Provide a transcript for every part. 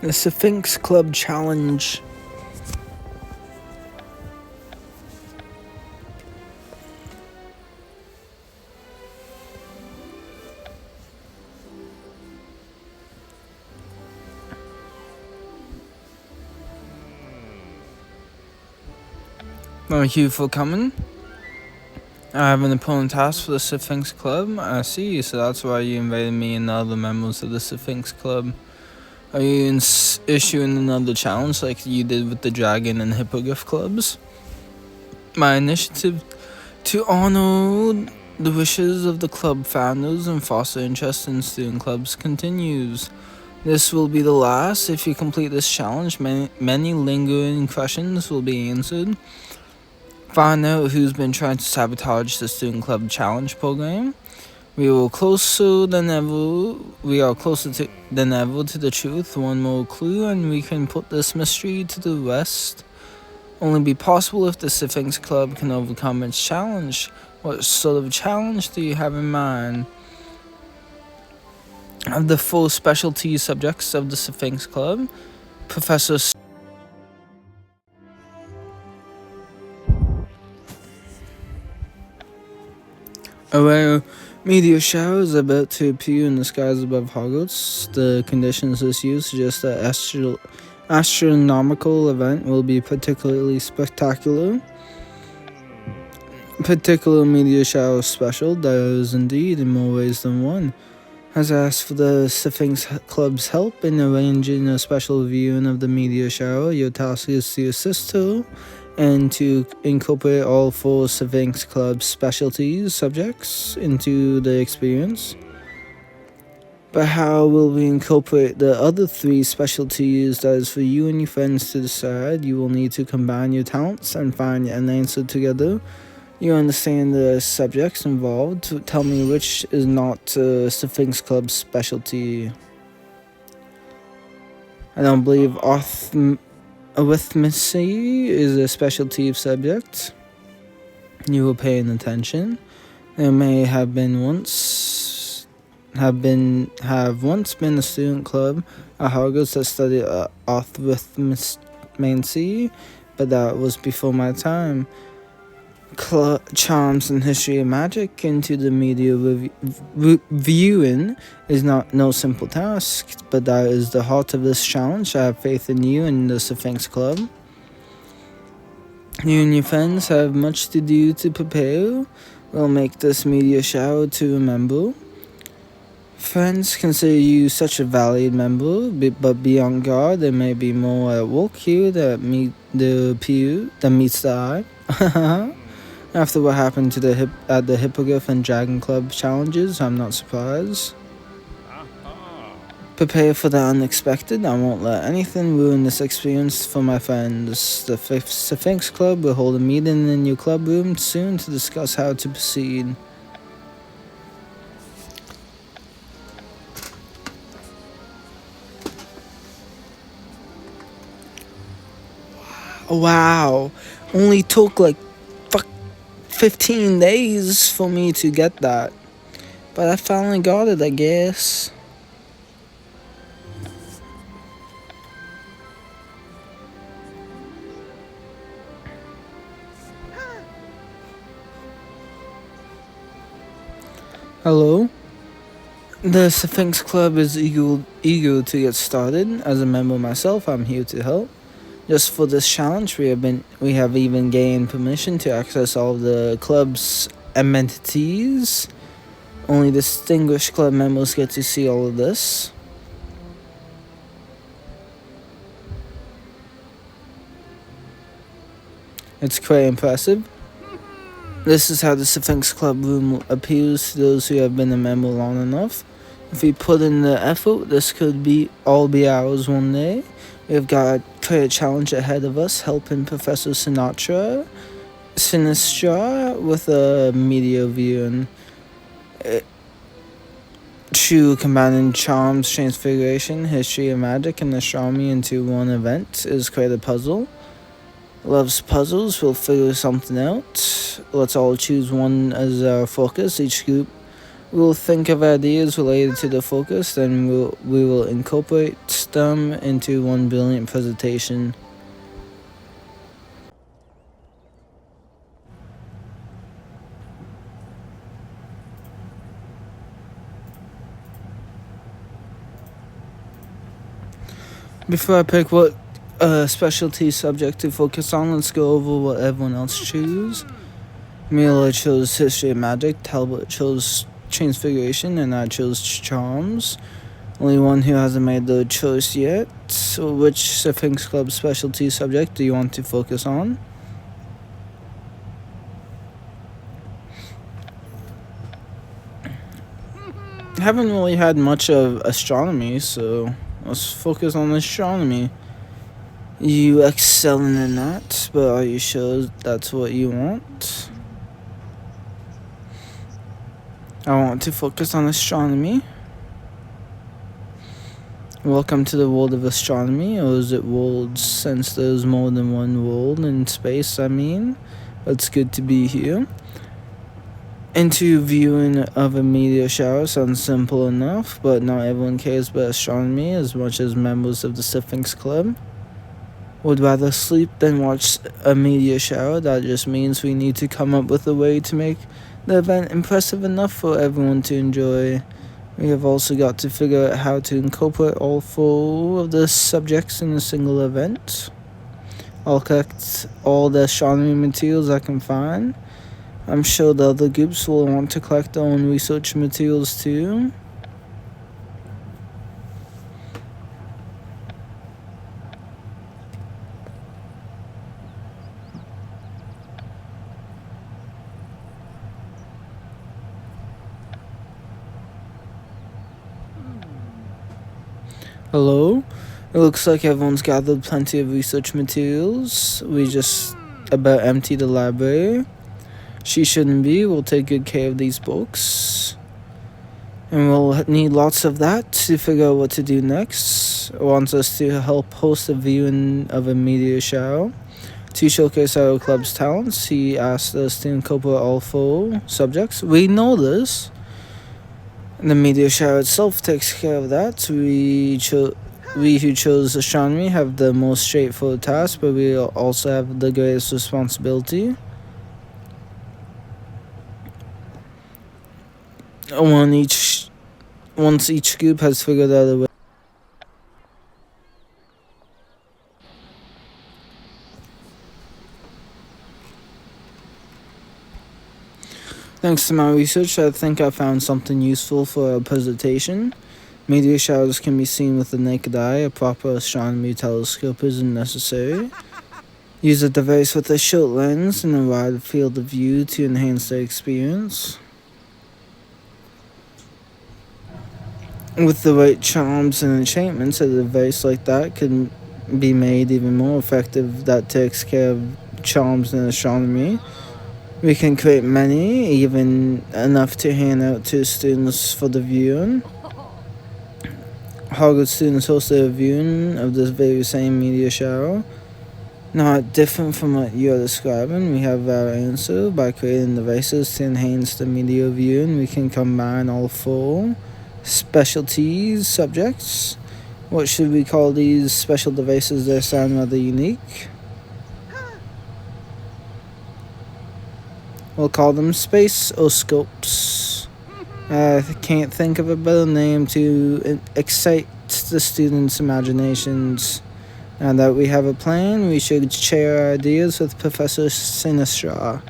The Sphinx Club Challenge. Thank you for coming. I have an opponent task for the Sphinx Club. I see, so that's why you invited me and the other members of the Sphinx Club. Are you issuing another challenge like you did with the Dragon and Hippogriff clubs? My initiative to honor the wishes of the club founders and foster interest in student clubs continues. This will be the last. If you complete this challenge, many lingering questions will be answered. Find out who's been trying to sabotage the student club challenge program. We are closer than ever to the truth. One more clue and we can put this mystery to the rest. Only be possible if the Sphinx Club can overcome its challenge. What sort of challenge do you have in mind? Of the 4 specialty subjects of the Sphinx Club, Professor A rare meteor shower is about to appear in the skies above Hogwarts. The conditions this year suggest that astronomical event will be particularly spectacular. Particular meteor shower special, there is indeed in more ways than one. Has asked for the Sphinx Club's help in arranging a special viewing of the meteor shower. Your task is to assist her and to incorporate all 4 Sphinx Club specialties subjects into the experience. But how will we incorporate the other 3 specialties? That is for you and your friends to decide. You will need to combine your talents and find an answer together. You understand the subjects involved. Tell me which is not Sphinx Club's specialty. I don't believe arithmetic is a specialty of subject. You were paying attention. There may have once been a student club at Hogwarts that studied arithmancy, but that was before my time. Charms and history of magic into the media viewing is no simple task, but that is the heart of this challenge. I have faith in you and the Sphinx Club. You and your friends have much to do to prepare. We'll make this meteor shower to remember. Friends consider you such a valued member, but be on guard. There may be more at work here that meets the eye. After what happened to at the Hippogriff and Dragon Club challenges, I'm not surprised. Prepare for the unexpected. I won't let anything ruin this experience for my friends. The Sphinx Club will hold a meeting in your club room soon to discuss how to proceed. Wow. Only took 15 days for me to get that. But I finally got it, I guess. Hello? The Sphinx Club is eager to get started. As a member myself, I'm here to help. Just for this challenge, we have even gained permission to access all of the club's amenities. Only distinguished club members get to see all of this. It's quite impressive. This is how the Sphinx Club room appears to those who have been a member long enough. If we put in the effort, this could all be ours one day. We've got quite a challenge ahead of us, helping Professor Sinistra with a media viewing. True combining charms, transfiguration, history of magic, and astronomy into one event is quite a puzzle. Loves puzzles, we'll figure something out. Let's all choose one as our focus. Each group We'll think of ideas related to the focus, then we will incorporate them into one brilliant presentation. Before I pick what specialty subject to focus on, let's go over what everyone else chose. Mila chose History of Magic, Talbot chose Transfiguration, and I chose Charms. Only one who hasn't made the choice yet. So which Sphinx Club specialty subject do you want to focus on? I haven't really had much of astronomy, so let's focus on astronomy. You excelling in that, but are you sure that's what you want? I want to focus on astronomy. Welcome to the world of astronomy, or is it worlds, since there's more than one world in space, I mean. It's good to be here. Interviewing of a meteor shower sounds simple enough, but not everyone cares about astronomy as much as members of the Sphinx Club. Would rather sleep than watch a meteor shower. That just means we need to come up with a way to make the event impressive enough for everyone to enjoy. We have also got to figure out how to incorporate all 4 of the subjects in a single event. I'll collect all the astronomy materials I can find. I'm sure the other groups will want to collect their own research materials too. Hello? It looks like everyone's gathered plenty of research materials. We just about emptied the library. She shouldn't be. We'll take good care of these books. And we'll need lots of that to figure out what to do next. It wants us to help host a viewing of a meteor shower. To showcase our club's talents, he asked us to incorporate all 4 subjects. We know this. The meteor shower itself takes care of that. We who chose astronomy have the most straightforward task, but we also have the greatest responsibility. Once each group has figured out a way. Thanks to my research, I think I found something useful for our presentation. Meteor showers can be seen with the naked eye. A proper astronomy telescope isn't necessary. Use a device with a short lens and a wide field of view to enhance the experience. With the right charms and enchantments, a device like that can be made even more effective. That takes care of charms in astronomy. We can create many, even enough to hand out to students for the viewing. Hogwarts students hosted a viewing of this very same meteor shower. Not different from what you are describing, we have our answer. By creating devices to enhance the meteor viewing, we can combine all 4 specialties subjects. What should we call these special devices? They sound rather unique. We'll call them space-oscopes. I can't think of a better name to excite the students' imaginations. Now that we have a plan, we should share our ideas with Professor Sinistra.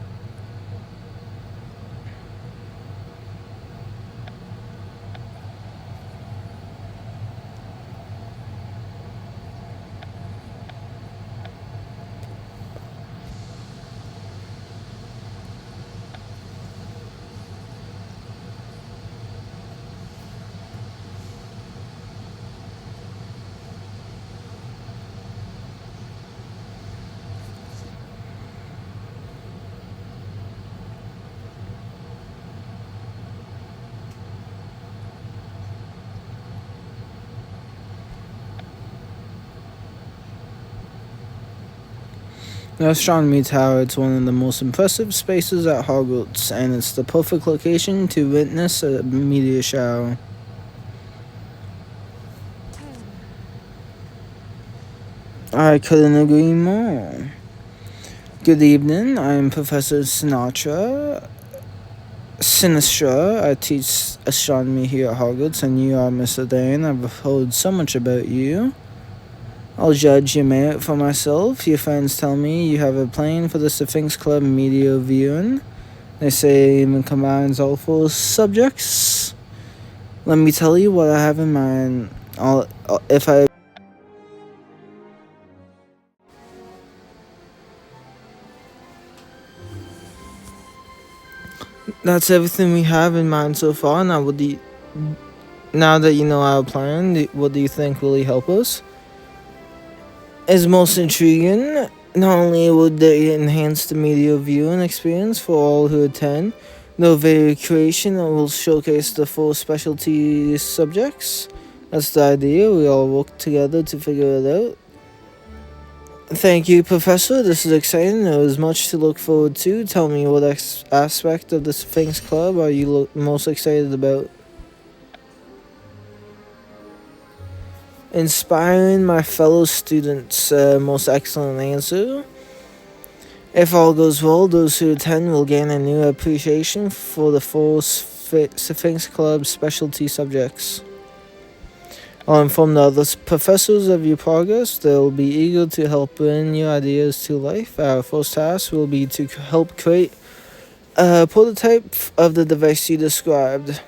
The astronomy tower is one of the most impressive spaces at Hogwarts, and it's the perfect location to witness a meteor shower. I couldn't agree more. Good evening, I'm Professor Sinistra. I teach astronomy here at Hogwarts, and you are Mr. Dane. I've heard so much about you. I'll judge your merit for myself. Your friends tell me you have a plan for the Sphinx Club meteor viewing. They say it even combines all four subjects. Let me tell you what I have in mind. That's everything we have in mind so far. Now that you know our plan, what do you think will help us? Is most intriguing. Not only would they enhance the media viewing experience for all who attend, the very creation will showcase the four specialty subjects. That's the idea. We all work together to figure it out. Thank you, Professor. This is exciting. There is much to look forward to. Tell me, what aspect of the Sphinx Club are you most excited about? Inspiring my fellow students. Most excellent answer. If all goes well, those who attend will gain a new appreciation for the four Sphinx Club specialty subjects. I'll inform the other professors of your progress. They'll be eager to help bring your ideas to life. Our first task will be to help create a prototype of the device you described.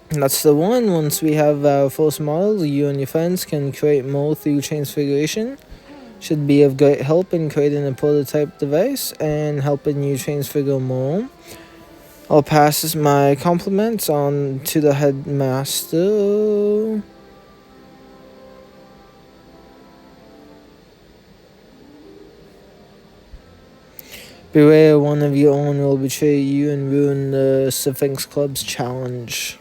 That's the one. Once we have our first model, you and your friends can create more through transfiguration. Should be of great help in creating a prototype device and helping you transfigure more. I'll pass my compliments on to the headmaster. Beware, one of your own will betray you and ruin the Sphinx Club's challenge.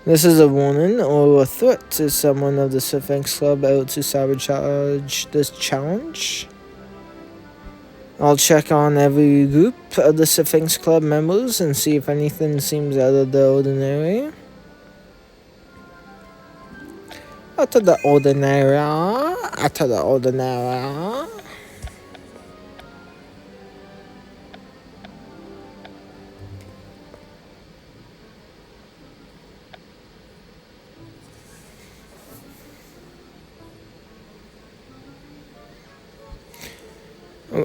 This is a warning or a threat to someone of the Sphinx Club out to sabotage this challenge. I'll check on every group of the Sphinx Club members and see if anything seems out of the ordinary. Out of the ordinary.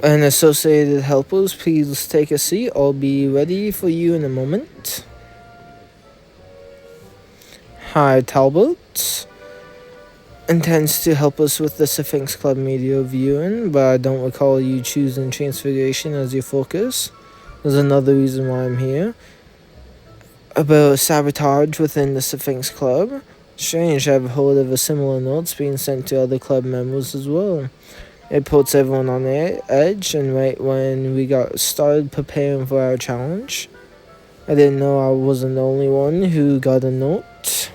And associated helpers, please take a seat. I'll be ready for you in a moment. Hi, Talbot. Intends to help us with the Sphinx Club media viewing, but I don't recall you choosing transfiguration as your focus. There's another reason why I'm here. About sabotage within the Sphinx Club. Strange, I've heard of a similar notes being sent to other club members as well. It puts everyone on edge, and right when we got started preparing for our challenge, I didn't know I wasn't the only one who got a note.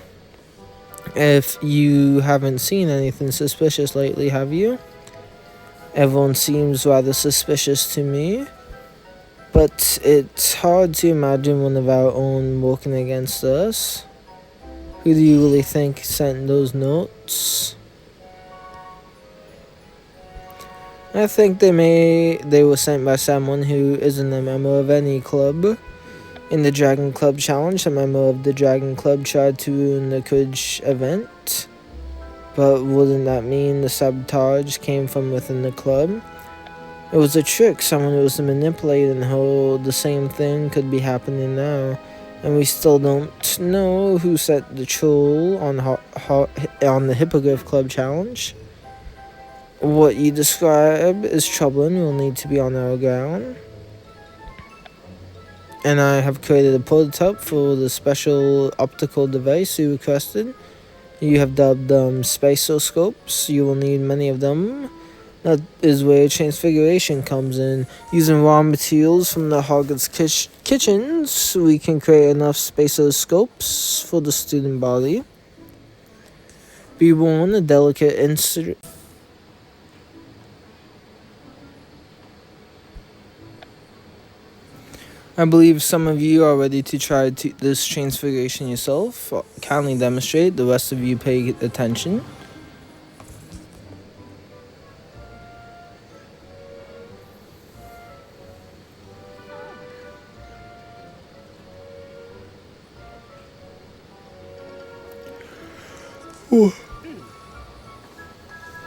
If you haven't seen anything suspicious lately, have you? Everyone seems rather suspicious to me, but it's hard to imagine one of our own working against us. Who do you really think sent those notes? I think they were sent by someone who isn't a member of any club. In the Dragon Club Challenge, a member of the Dragon Club tried to ruin the Quidditch event. But wouldn't that mean the sabotage came from within the club? It was a trick. Someone was manipulating how the same thing could be happening now. And we still don't know who set the troll on the Hippogriff Club Challenge. What you describe is troubling. We'll need to be on our ground. And I have created a prototype for the special optical device you requested. You have dubbed them spacoscopes. You will need many of them. That is where transfiguration comes in. Using raw materials from the Hogwarts kitchens, we can create enough spacoscopes for the student body. Be warned, a delicate I believe some of you are ready to try this transfiguration yourself. Kindly demonstrate. The rest of you pay attention. Ooh.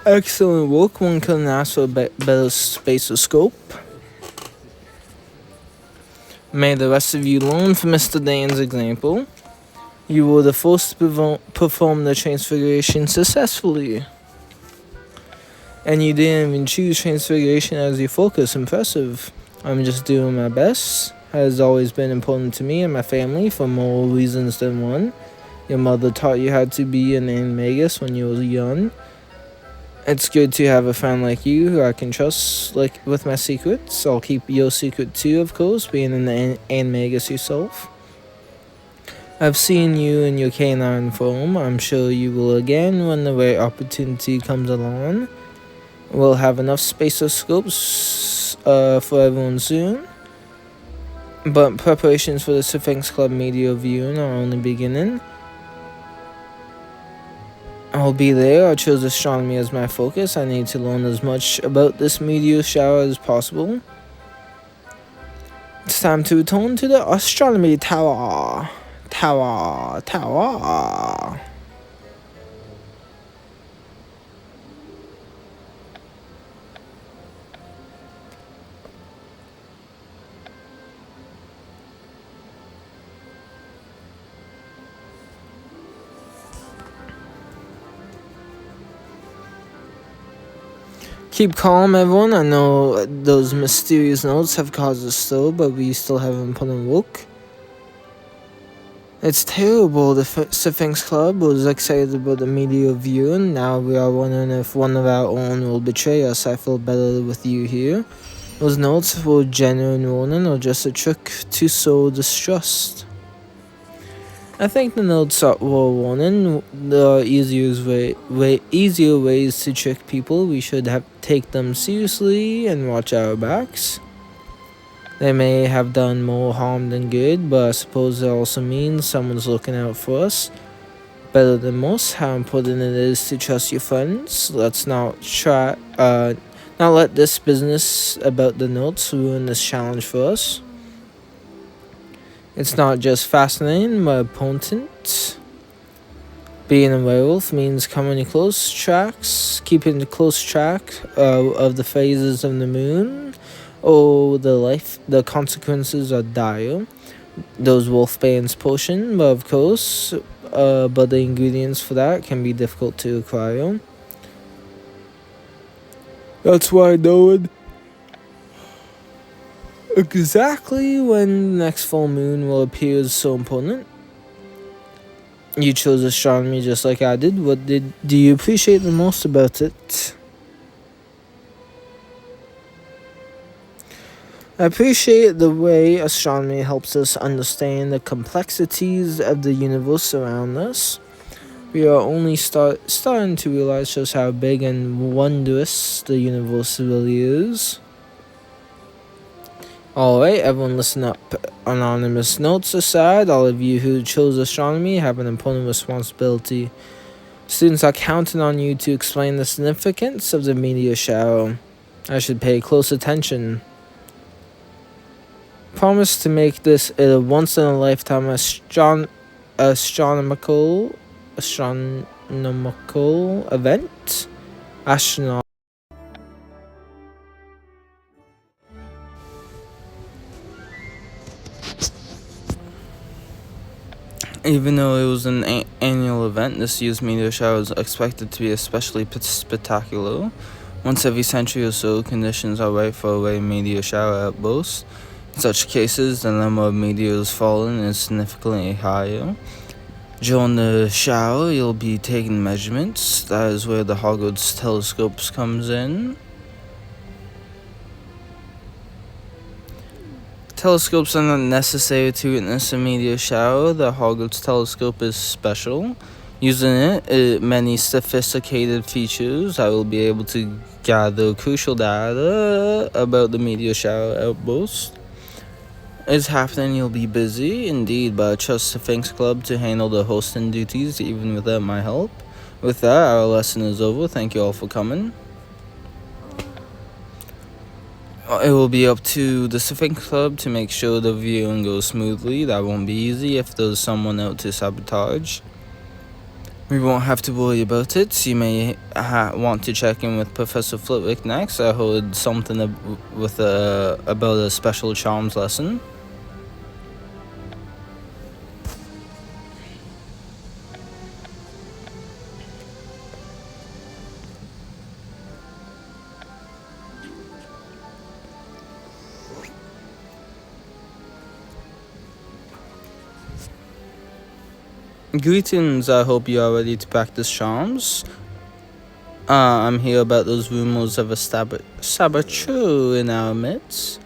Excellent work. One couldn't ask for a better spatial scope. May the rest of you learn from Mr. Dan's example. You were the first to perform the transfiguration successfully. And you didn't even choose transfiguration as your focus. Impressive. I'm just doing my best. Has always been important to me and my family for more reasons than one. Your mother taught you how to be an animagus when you were young. It's good to have a friend like you who I can trust with my secrets. I'll keep your secret too, of course, being an animagus yourself. I've seen you in your canine form. I'm sure you will again when the right opportunity comes along. We'll have enough spacer scopes for everyone soon. But preparations for the Sphinx Club media viewing are only beginning. I'll be there. I chose astronomy as my focus. I need to learn as much about this meteor shower as possible. It's time to return to the astronomy tower. Tower. Keep calm, everyone. I know those mysterious notes have caused a stir, but we still haven't put in work. It's terrible. The Sphinx Club was excited about the media view, and now we are wondering if one of our own will betray us. I feel better with you here. Those notes were genuine warning or just a trick to sow distrust? I think the notes were warning. There are easier ways to trick people. We should take them seriously and watch our backs. They may have done more harm than good, but I suppose it also means someone's looking out for us. Better than most. How important it is to trust your friends. Let's not let this business about the notes ruin this challenge for us. It's not just fascinating, but potent. Being a werewolf means keeping close track of the phases of the moon. The consequences are dire. Those wolf bands potion, but of course, but the ingredients for that can be difficult to acquire. That's why no one exactly when the next full moon will appear is so important. You chose astronomy just like I did. What do you appreciate the most about it? I appreciate the way astronomy helps us understand the complexities of the universe around us. We are only starting to realize just how big and wondrous the universe really is. Alright, everyone listen up. Anonymous notes aside, all of you who chose astronomy have an important responsibility. Students are counting on you to explain the significance of the meteor shower. I should pay close attention. Promise to make this a once-in-a-lifetime astronomical event. Astronaut. Even though it was an annual event, this year's meteor shower is expected to be especially spectacular. Once every century or so, conditions are right for a meteor shower outburst. In such cases, the number of meteors falling is significantly higher. During the shower, you'll be taking measurements. That is where the Hogwarts telescopes comes in. Telescopes are not necessary to witness a meteor shower. The Hogwarts telescope is special. Using it, many sophisticated features, I will be able to gather crucial data about the meteor shower outburst. is happening, you'll be busy indeed, but I trust the Sphinx Club to handle the hosting duties even without my help. With that, our lesson is over. Thank you all for coming. It will be up to the Sphinx Club to make sure the viewing goes smoothly. That won't be easy if there's someone out to sabotage. We won't have to worry about it. You may want to check in with Professor Flitwick next. I heard something about a special charms lesson. Greetings, I hope you are ready to practice charms. I'm here about those rumors of a saboteur in our midst.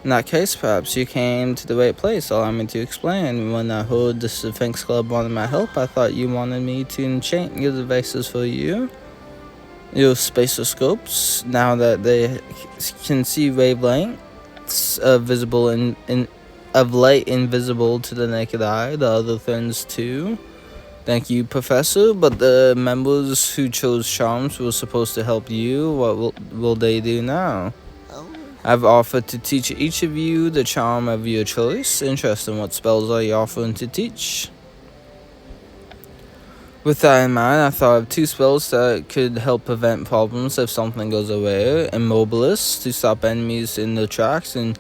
In that case, perhaps you came to the right place. Allow me to explain. When I heard the Sphinx Club wanted my help, I thought you wanted me to enchant your devices for you. Your spatioscopes, now that they can see wavelengths visible of light invisible to the naked eye, the other things too. Thank you, Professor, but the members who chose charms were supposed to help you. What will they do now? I've offered to teach each of you the charm of your choice. Interesting, what spells are you offering to teach? With that in mind, I thought of 2 spells that could help prevent problems if something goes away. Immobilis, to stop enemies in their tracks, and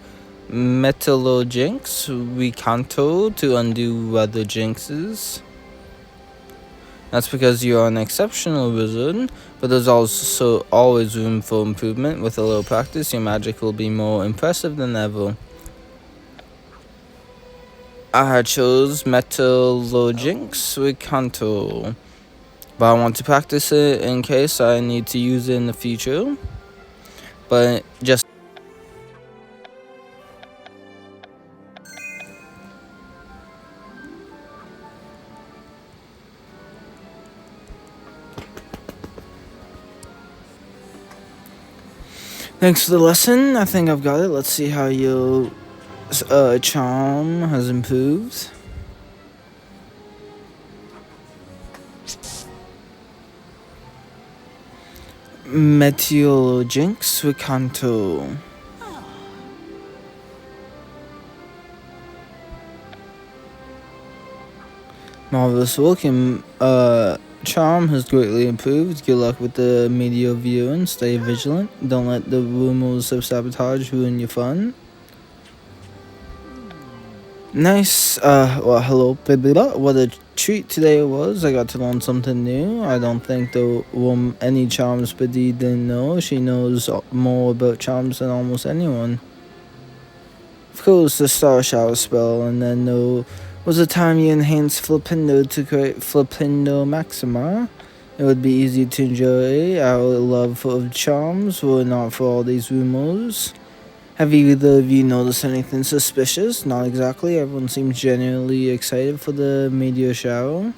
Metallurginx, Recanto, to undo weather jinxes. That's because you are an exceptional wizard, but there's also always room for improvement. With a little practice, your magic will be more impressive than ever. I chose Metallurginx Recanto, but I want to practice it in case I need to use it in the future. But just thanks for the lesson. I think I've got it. Let's see how your charm has improved. Metallurginx Recanto. Marvelous work. Charm has greatly improved. Good luck with the media viewing. Stay vigilant. Don't let the rumors of sabotage ruin your fun. Nice. Well, hello, Bibida. What a treat today it was. I got to learn something new. I don't think there were any charms Biddy didn't know. She knows more about charms than almost anyone. Of course, the Star Shower spell, and then there was a time you enhanced Flipindo to create Flipindo Maxima. It would be easy to enjoy our love of charms were it not for all these rumors. Have either of you noticed anything suspicious? Not exactly. Everyone seems genuinely excited for the meteor shower.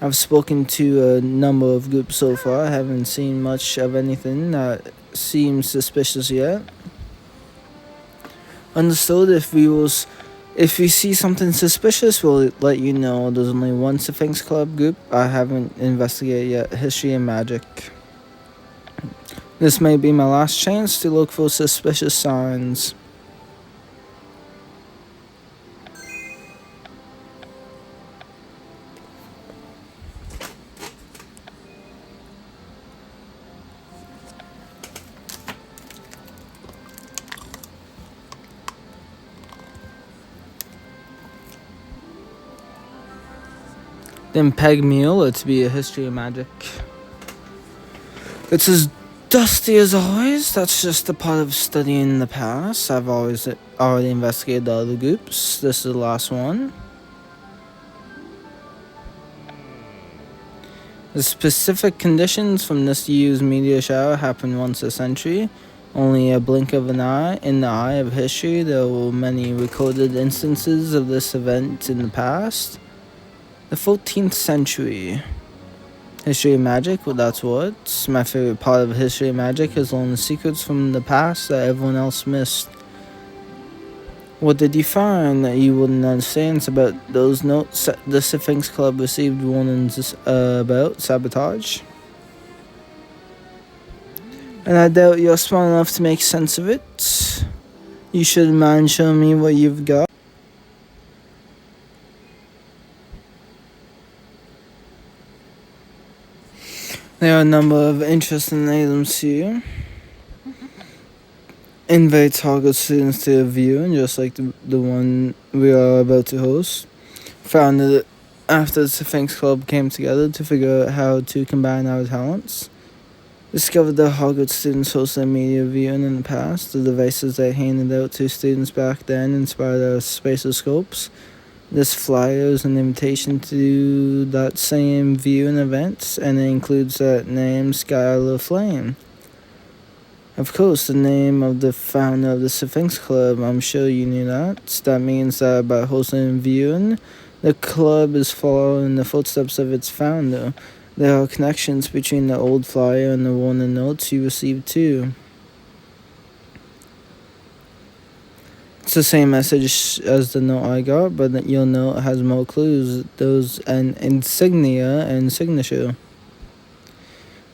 I've spoken to a number of groups so far. I haven't seen much of anything that seems suspicious yet. Understood. If we see something suspicious, we'll let you know. There's only one Sphinx Club group I haven't investigated yet. History and Magic. This may be my last chance to look for suspicious signs. Then peg Mule to be a History of Magic. It's as dusty as always. That's just a part of studying the past. I've already investigated the other groups. This is the last one. The specific conditions from this year's meteor shower happen once a century. Only a blink of an eye in the eye of history. There were many recorded instances of this event in the past. The 14th century. History of Magic, well, that's what. My favorite part of History of Magic is learning secrets from the past that everyone else missed. What did you find that you wouldn't understand? It's about those notes that the Sphinx Club received warnings about sabotage. And I doubt you're smart enough to make sense of it. You shouldn't mind showing me what you've got. There are a number of interesting items here. Invite target students to a viewing, just like the one we are about to host. Founded after the Sphinx Club came together to figure out how to combine our talents. Discovered that Hogwarts students hosted a media viewing in the past. The devices they handed out to students back then inspired our spatioscopes. This flyer is an invitation to that same viewing event, and it includes that name, Skylar Flame. Of course, the name of the founder of the Sphinx Club. I'm sure you knew that. That means that by hosting a viewing, the club is following the footsteps of its founder. There are connections between the old flyer and the warning notes you received too. It's the same message as the note I got, but your note has more clues. Those an insignia and signature.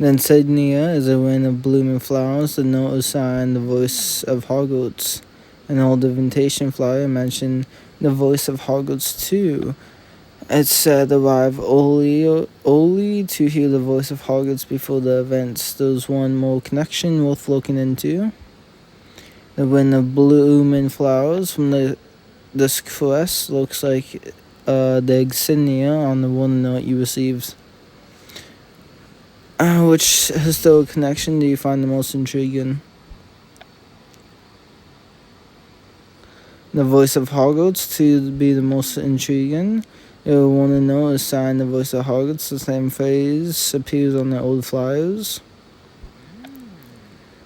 The insignia is a ring of blooming flowers. The note is signed the voice of Hogwarts. An old invitation flyer mentioned the voice of Hogwarts too. It said arrive early to hear the voice of Hogwarts before the events. There's one more connection worth looking into. The wind of blooming flowers from this quest looks like the insignia on the one note you received. Which historic connection do you find the most intriguing? The voice of Hogwarts to be the most intriguing. You'll want to know is signed the voice of Hogwarts. The same phrase appears on the old flyers.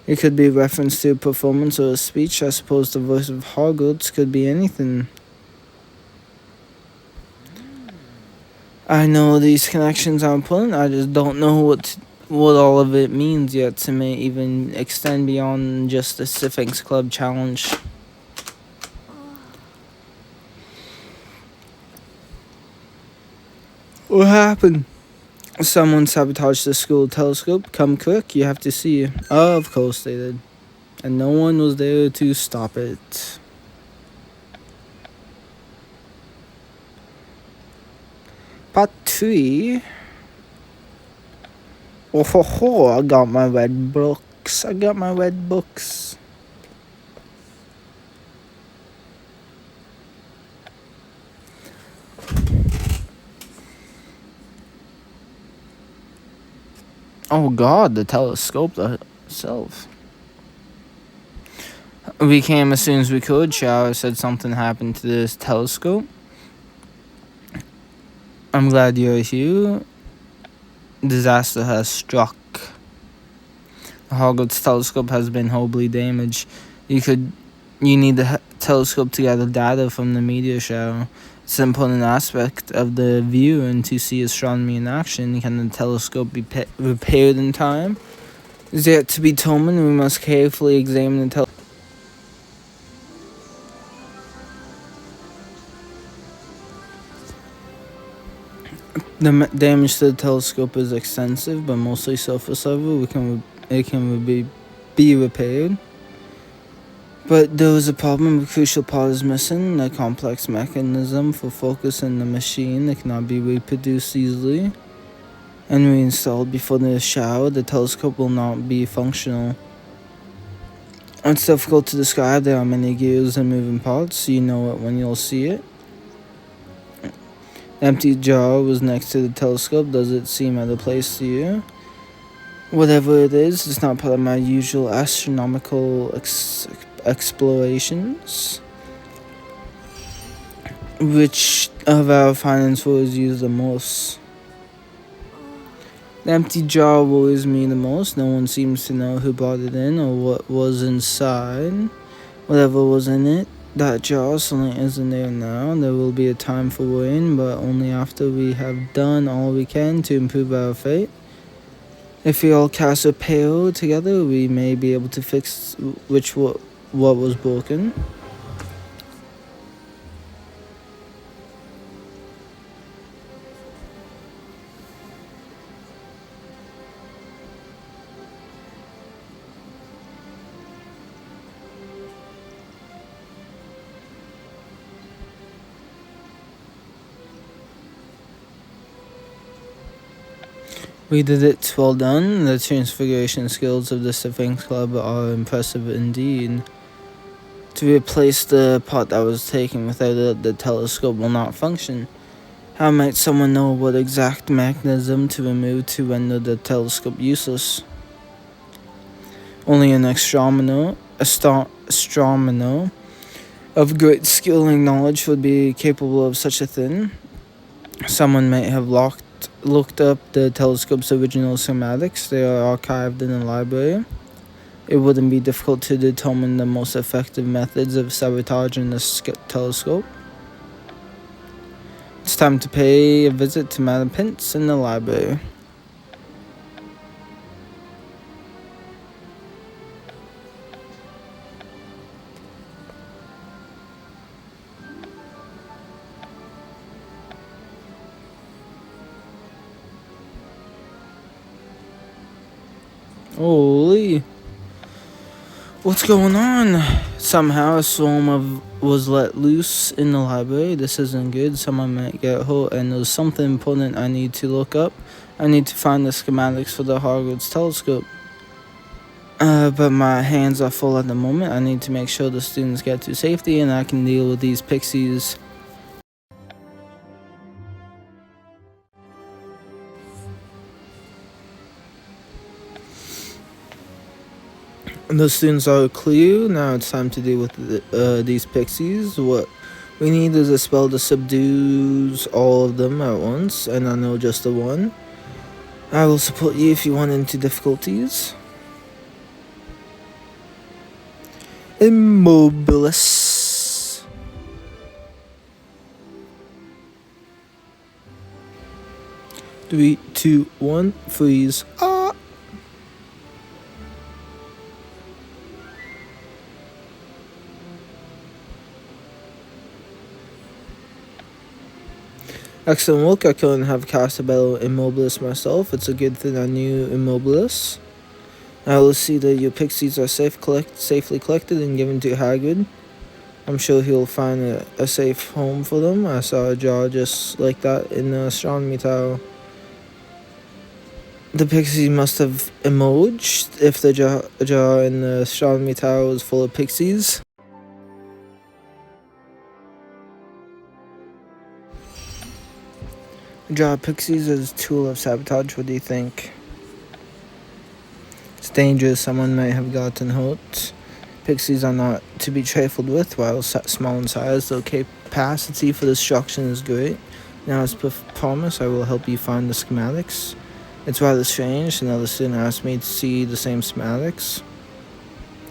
It could be a reference to a performance or a speech. I suppose the voice of Hogwarts could be anything. I know these connections are important. I just don't know what all of it means yet to may even extend beyond just the Sphinx Club challenge. What happened? Someone sabotaged the school telescope. Come quick, you have to see. Oh, of course they did. And no one was there to stop it. Part 3. Oh ho ho, I got my red books. Oh god, the telescope itself. We came as soon as we could. Shower said something happened to this telescope. I'm glad you're here. Disaster has struck. The Hogwarts telescope has been horribly damaged. You need the telescope to gather data from the meteor shower. It's an important aspect of the view and to see astronomy in action. Can the telescope be repaired in time? Is yet to be determined. We must carefully examine the telescope. The damage to the telescope is extensive, but mostly surface level. It can be repaired. But there is a problem. A crucial part is missing. A complex mechanism for focusing the machine that cannot be reproduced easily and reinstalled before the shower. The telescope will not be functional. It's difficult to describe. There are many gears and moving parts. You know it when you'll see it. The empty jar was next to the telescope. Does it seem out of place to you? Whatever it is, it's not part of my usual astronomical explorations. Which of our finance words use the most? The empty jar worries me the most. No one seems to know who brought it in or what was inside. Whatever was in it, that jar certainly isn't there now. There will be a time for worrying, but only after we have done all we can to improve our fate. If we all cast a pail together, we may be able to fix what was broken. We did it, well done. The transfiguration skills of the Sphinx Club are impressive indeed. To replace the part that was taken without it, the telescope will not function. How might someone know what exact mechanism to remove to render the telescope useless? Only an astronomer of great skill and knowledge would be capable of such a thing. Someone might have looked up the telescope's original schematics. They are archived in the library. It wouldn't be difficult to determine the most effective methods of sabotaging the telescope. It's time to pay a visit to Madam Pince in the library. Holy. What's going on? Somehow a swarm was let loose in the library. This isn't good. Someone might get hurt, and there's something important I need to look up. I need to find the schematics for the Hogwarts telescope. But my hands are full at the moment. I need to make sure the students get to safety, and I can deal with these pixies. The students are clear. Now it's time to deal with these pixies. What we need is a spell to subdue all of them at once, and I know just the one. I will support you if you run into difficulties. Immobilis. Three, two, one, freeze. Excellent work. I couldn't have cast a better Immobilis myself. It's a good thing I knew Immobilis. I will see that your pixies are safely collected and given to Hagrid. I'm sure he'll find a safe home for them. I saw a jar just like that in the astronomy tower. The pixies must have emerged if the jar in the astronomy tower was full of pixies. Jar pixies as a tool of sabotage. What do you think? It's dangerous. Someone might have gotten hurt. Pixies are not to be trifled with. While small in size, their capacity for destruction is great. Now, as promised, I will help you find the schematics. It's rather strange. Another student asked me to see the same schematics.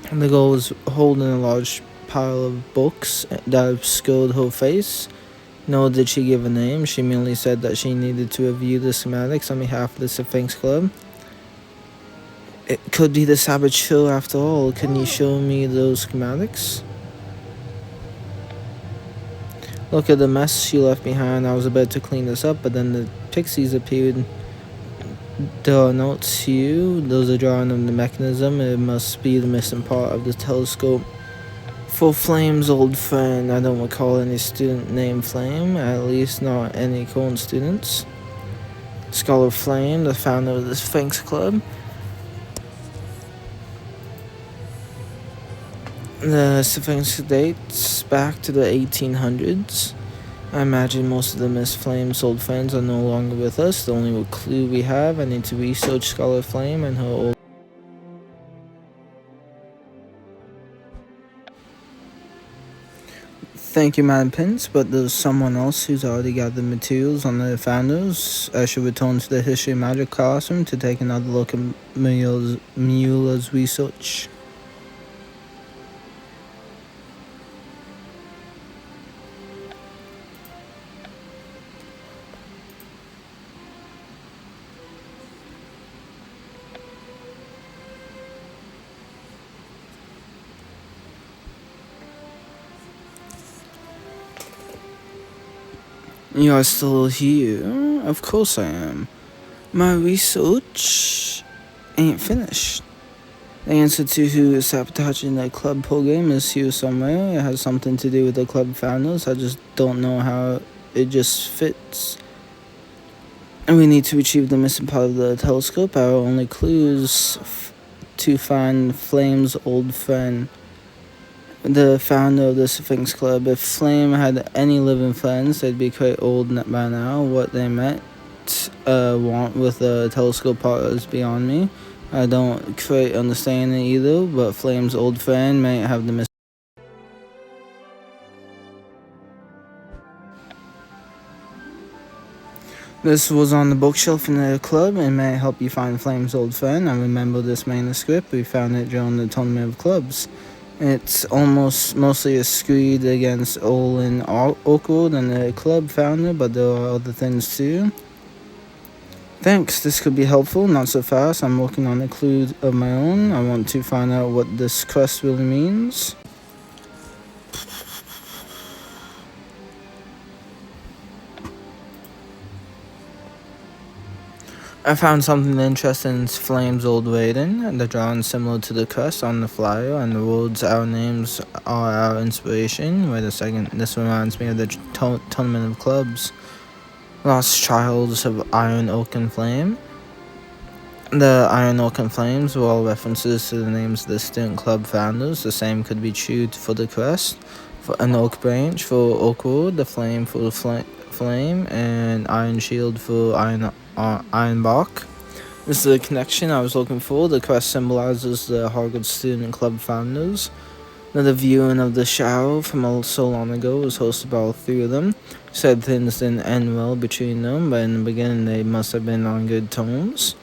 And the girl was holding a large pile of books that obscured her face. Nor did she give a name. She merely said that she needed to review the schematics on behalf of the Sphinx Club. It could be the saboteur after all. Can you show me those schematics? Look at the mess she left behind. I was about to clean this up, but then the pixies appeared. There are notes here. Those are drawing of the mechanism. It must be the missing part of the telescope. For Flame's old friend, I don't recall any student named Flame, at least not any current students. Scholar Flame, the founder of the Sphinx Club. The Sphinx dates back to the 1800s. I imagine most of the Miss Flame's old friends are no longer with us. The only clue we have, I need to research Scholar Flame and her old. Thank you, Madam Pince, but there's someone else who's already got the materials on the founders. I should return to the History of Magic classroom to take another look at Mueller's research. You are still here? Of course I am. My research ain't finished. The answer to who is sabotaging the club program is here somewhere. It has something to do with the club founders. I just don't know how it just fits. And we need to retrieve the missing part of the telescope. Our only clues to find Flame's old friend, the founder of the Sphinx Club. If Flame had any living friends, they'd be quite old by now. What they meant want with the telescope part is beyond me. I don't quite understand it either, but Flame's old friend may have the This was on the bookshelf in the club and may help you find Flame's old friend. I remember this manuscript. We found it during the tournament of clubs. It's mostly a screed against Olin Oakwood and the club founder, but there are other things too. Thanks, this could be helpful. Not so fast. I'm working on a clue of my own. I want to find out what this crest really means. I found something interesting in Flame's old rating. The drawing similar to the crest on the flyer, and the words "our names are our inspiration." Wait a second, this reminds me of the tournament of clubs. Lost Childs of Iron Oak and Flame. The Iron Oak and Flames were all references to the names of the student club founders. The same could be true for the crest. For an oak branch for Oakwood, the flame for flame, and Iron Shield for Iron Bark. This is the connection I was looking for. The crest symbolizes the Harvard student club founders. Another viewing of the shower from so long ago was hosted by all three of them. Said things didn't end well between them, but in the beginning they must have been on good terms.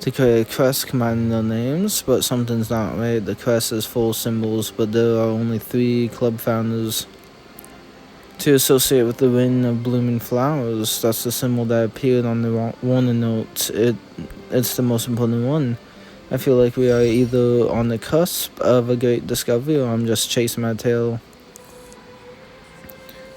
To create a crest combining their names, but something's not right. The crest is full of symbols, but there are only three club founders to associate with the wind of blooming flowers. That's the symbol that appeared on the warning note. It's the most important one. I feel like we are either on the cusp of a great discovery or I'm just chasing my tail.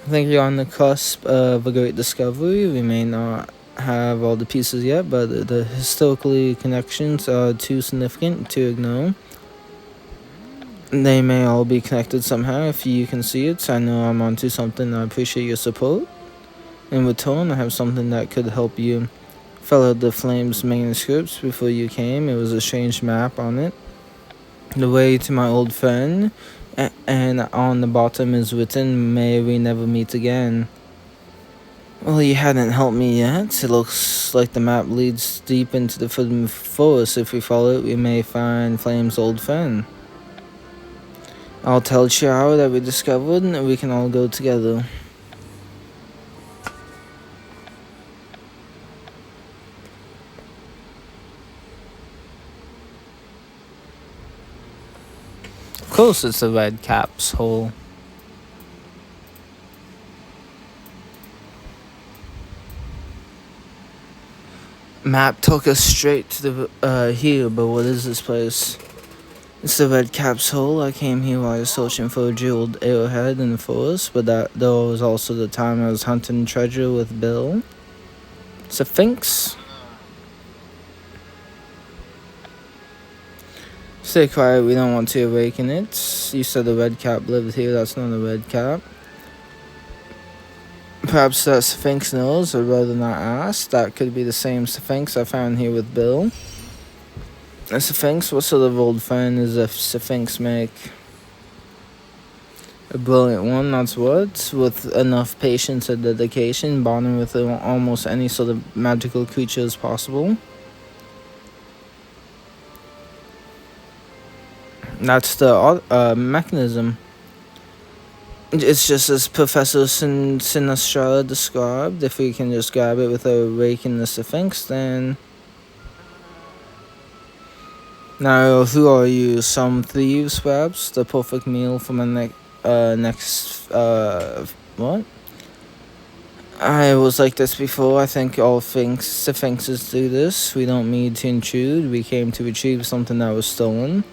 I think you're on the cusp of a great discovery. We may not have all the pieces yet, but the historical connections are too significant to ignore. They may all be connected somehow. If you can see it, I know I'm onto something. I appreciate your support. In return, I have something that could help you. Followed the Flames manuscripts before you came. It was a strange map on it. The way to my old friend, and on the bottom is written, "May we never meet again." Well, you hadn't helped me yet. It looks like the map leads deep into the forbidden forest. If we follow it, we may find Flame's old friend. I'll tell Chiao that we discovered, and we can all go together. Of course, it's the red cap's hole. Map took us straight to the here, but what is this place? It's the Red Cap's hole. I came here while I was searching for a jeweled arrowhead in the forest, but that though was also the time I was hunting treasure with Bill. Sphinx. Stay quiet, we don't want to awaken it. You said the Red Cap lived here, that's not a Red Cap. Perhaps that Sphinx knows, or rather not ask. That could be the same Sphinx I found here with Bill. A Sphinx? What sort of old friend is a Sphinx make? A brilliant one, that's what. With enough patience and dedication, bonding with almost any sort of magical creature is possible. That's the mechanism. It's just as Professor Sinistrata described. If we can just grab it without waking the Sphinx, then... Now, who are you? Some thieves, perhaps? The perfect meal for my next, what? I was like this before. I think all Sphinxes do this. We don't mean to intrude. We came to retrieve something that was stolen.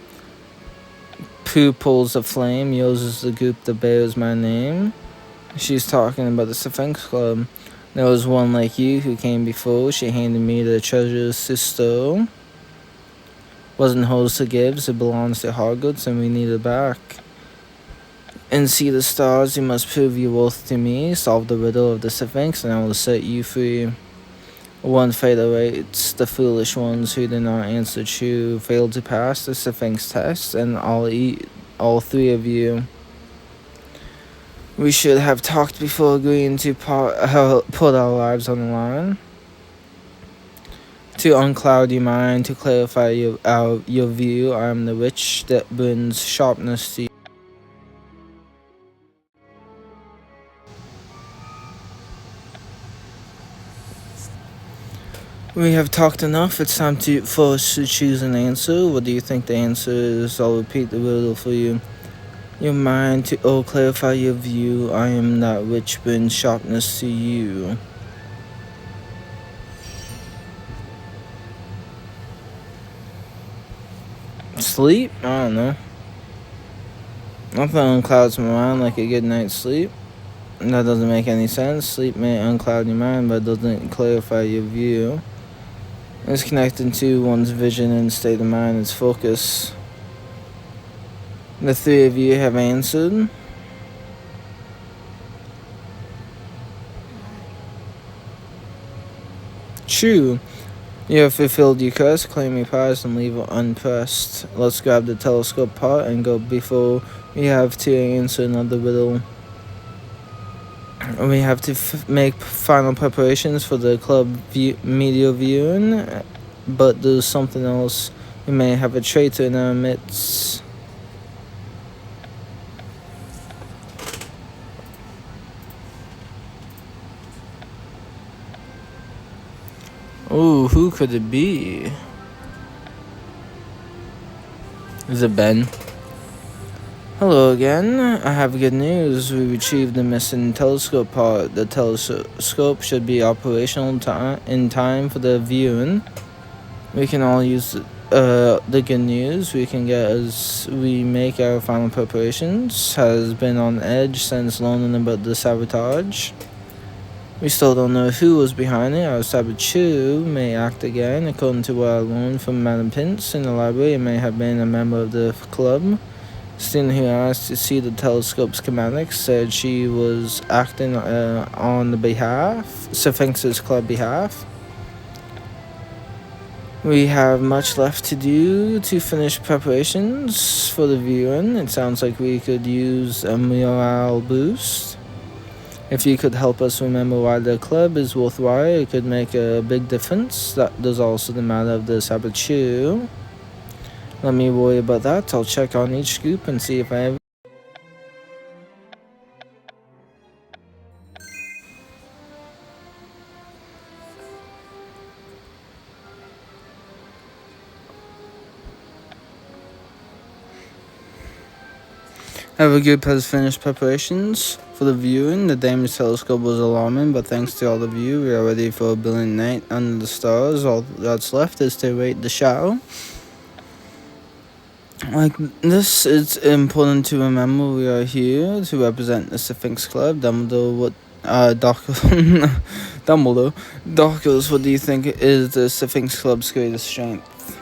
Pooh pulls a flame. Yours is the group that bears my name. She's talking about the Sphinx Club. There was one like you who came before. She handed me the treasure sister. Wasn't hers to give, it belongs to Hogwarts, and we need it back. And see the stars, you must prove your worth to me. Solve the riddle of the Sphinx, and I will set you free. One fatal-rates, the foolish ones who do not answer true fail to pass the Sphinx test, and all three of you. We should have talked before agreeing to put our lives on the line. To uncloud your mind, to clarify your view, I am the witch that brings sharpness to you. We have talked enough. It's time for us to choose an answer. What do you think the answer is? I'll repeat the riddle for you. Your mind to clarify your view. I am that which brings sharpness to you. Sleep? I don't know. Nothing unclouds my mind like a good night's sleep. That doesn't make any sense. Sleep may uncloud your mind, but doesn't clarify your view. It's connected to one's vision and state of mind, its focus. The three of you have answered. True. You have fulfilled your curse, claim your prize, and leave it unpressed. Let's grab the telescope part and go before we have to answer another riddle. We have to make final preparations for the club media viewing, but there's something else. We may have a traitor in our midst. Ooh, who could it be? Is it Ben? Hello again. I have good news. We retrieved the missing telescope part. The telescope should be operational in time for the viewing. We can all use the good news we can get as we make our final preparations. Has been on edge since learning about the sabotage. We still don't know who was behind it. Our saboteur may act again. According to what I learned from Madam Pince in the library, it may have been a member of the club. Student who asked to see the telescope's schematics said she was acting on the Sphinx's club behalf. We have much left to do to finish preparations for the viewing. It sounds like we could use a morale boost. If you could help us remember why the club is worthwhile, it could make a big difference. There's also the matter of the saboteur. Let me worry about that. I'll check on each group and see if I have. Have a group has finished preparations for the viewing. The damaged telescope was alarming, but thanks to all of you, we are ready for a brilliant night under the stars. All that's left is to await the show. Like this, it's important to remember we are here to represent the Sphinx Club. Dumbledore, Darkers, what do you think is the Sphinx Club's greatest strength?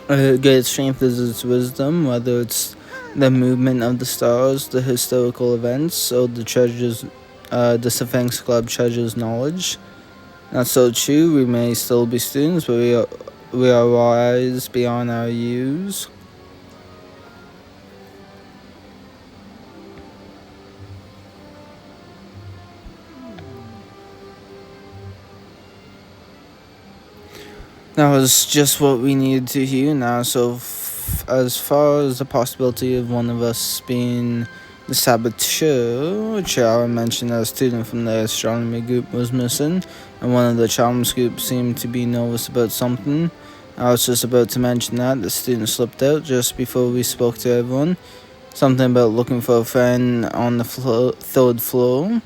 Greatest strength is its wisdom, whether it's the movement of the stars, the historical events, or the Sphinx Club treasures knowledge. That's so true. We may still be students, but we are wise beyond our years. That was just what we needed to hear now. So, as far as the possibility of one of us being the saboteur, which I mentioned that a student from the astronomy group was missing, and one of the charms group seemed to be nervous about something. I was just about to mention that the student slipped out just before we spoke to everyone. Something about looking for a friend on the third floor.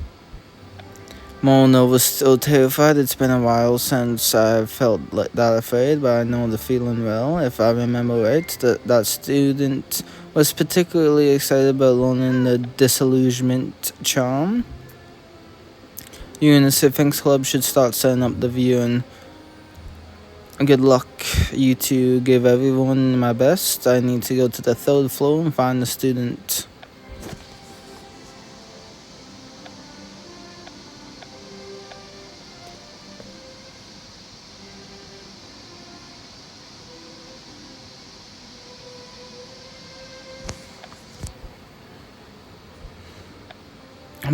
Mona was still terrified. It's been a while since I felt that afraid, but I know the feeling well. If I remember right, that student was particularly excited about learning the disillusionment charm. You and the Sphinx Club should start setting up the viewing. Good luck, you two. Give everyone my best. I need to go to the third floor and find the student.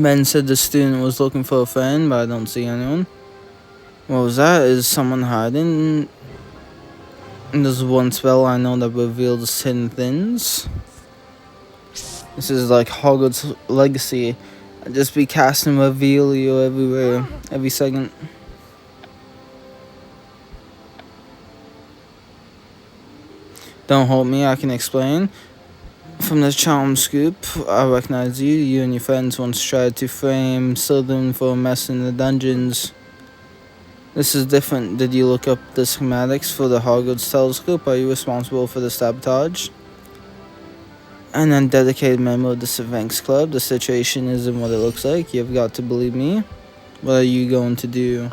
Ben said the student was looking for a friend, but I don't see anyone. What was that? Is someone hiding? And there's one spell I know that reveals hidden things. This is like Hogwarts Legacy. I just be casting reveal you everywhere, every second. Don't hold me, I can explain. From the charm scoop, I recognize you. You and your friends once tried to frame Slytherin for a mess in the dungeons. This is different. Did you look up the schematics for the Hogwarts telescope? Are you responsible for the sabotage? An undedicated member of the Sphinx Club. The situation isn't what it looks like. You've got to believe me. What are you going to do?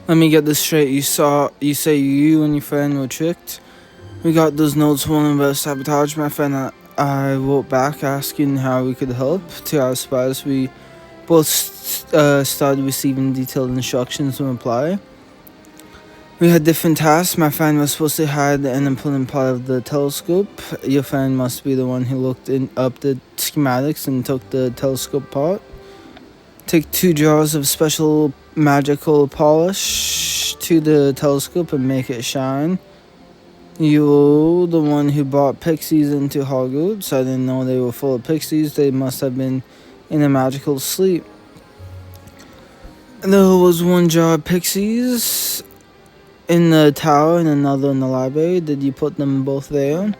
Let me get this straight. You say you and your friend were tricked? We got those notes warning about sabotage. My friend and I wrote back asking how we could help. To our surprise, we both started receiving detailed instructions in reply. We had different tasks. My friend was supposed to hide an important part of the telescope. Your friend must be the one who looked up the schematics and took the telescope part. Take 2 jars of special magical polish to the telescope and make it shine. You're the one who brought pixies into Hogwarts. I didn't know they were full of pixies. They must have been in a magical sleep. There was 1 jar of pixies in the tower and another in the library. Did you put them both there?